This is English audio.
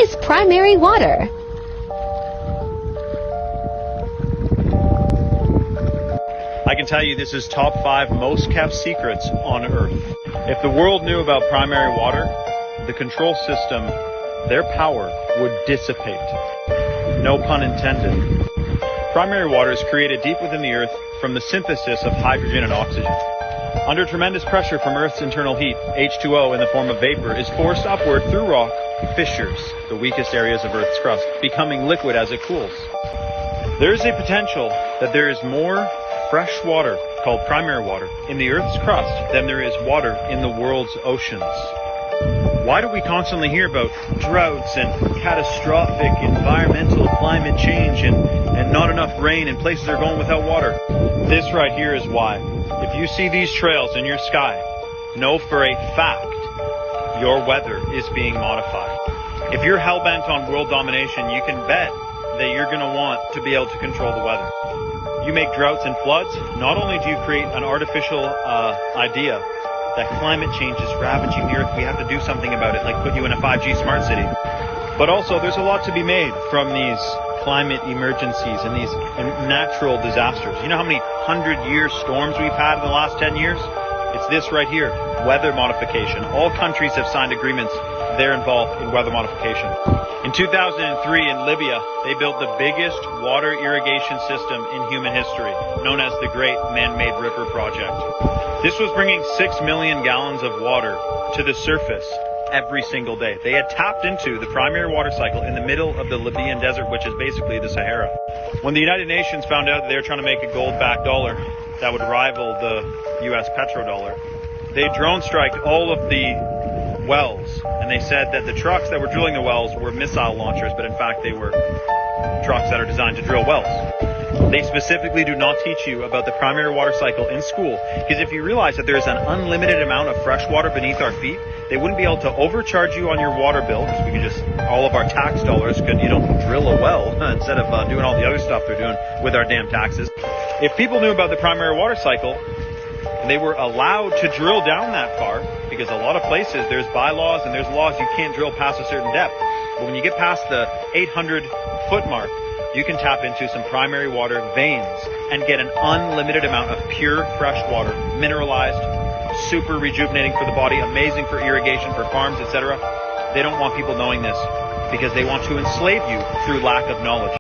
is primary water? I can tell you this is top 5 most kept secrets on Earth. If the world knew about primary water, the control system, their power would dissipate. No pun intended. Primary water is created deep within the Earth from the synthesis of hydrogen and oxygen. Under tremendous pressure from Earth's internal heat, H2O in the form of vapor is forced upward through rock fissures, the weakest areas of Earth's crust, becoming liquid as it cools. There is a potential that there is more fresh water, called primary water, in the Earth's crust than there is water in the world's oceans. Why do we constantly hear about droughts and catastrophic environmental climate change and not enough rain and places are going without water? This right here is why. If you see these trails in your sky, know for a fact your weather is being modified. If you're hell-bent on world domination, you can bet that you're going to want to be able to control the weather. You make droughts and floods, not only do you create an artificial idea that climate change is ravaging the Earth, we have to do something about it, like put you in a 5G smart city. But also, there's a lot to be made from these climate emergencies and these natural disasters. You know how many 100-year storms we've had in the last 10 years? It's this right here, weather modification. All countries have signed agreements. They're involved in weather modification. In 2003 in Libya, they built the biggest water irrigation system in human history, known as the Great Man-Made River Project. This was bringing 6 million gallons of water to the surface every single day. They had tapped into the primary water cycle in the middle of the Libyan desert, which is basically the Sahara. When the United Nations found out that they were trying to make a gold-backed dollar that would rival the US petrodollar, they drone striked all of the wells, and they said that the trucks that were drilling the wells were missile launchers, but in fact they were trucks that are designed to drill wells. They specifically do not teach you about the primary water cycle in school, because if you realize that there is an unlimited amount of fresh water beneath our feet, they wouldn't be able to overcharge you on your water bill, because we could just, all of our tax dollars could, drill a well instead of doing all the other stuff they're doing with our damn taxes. If people knew about the primary water cycle, and they were allowed to drill down that far, because a lot of places there's bylaws and there's laws you can't drill past a certain depth. But when you get past the 800-foot mark, you can tap into some primary water veins and get an unlimited amount of pure fresh water, mineralized, super rejuvenating for the body, amazing for irrigation, for farms, etc. They don't want people knowing this because they want to enslave you through lack of knowledge.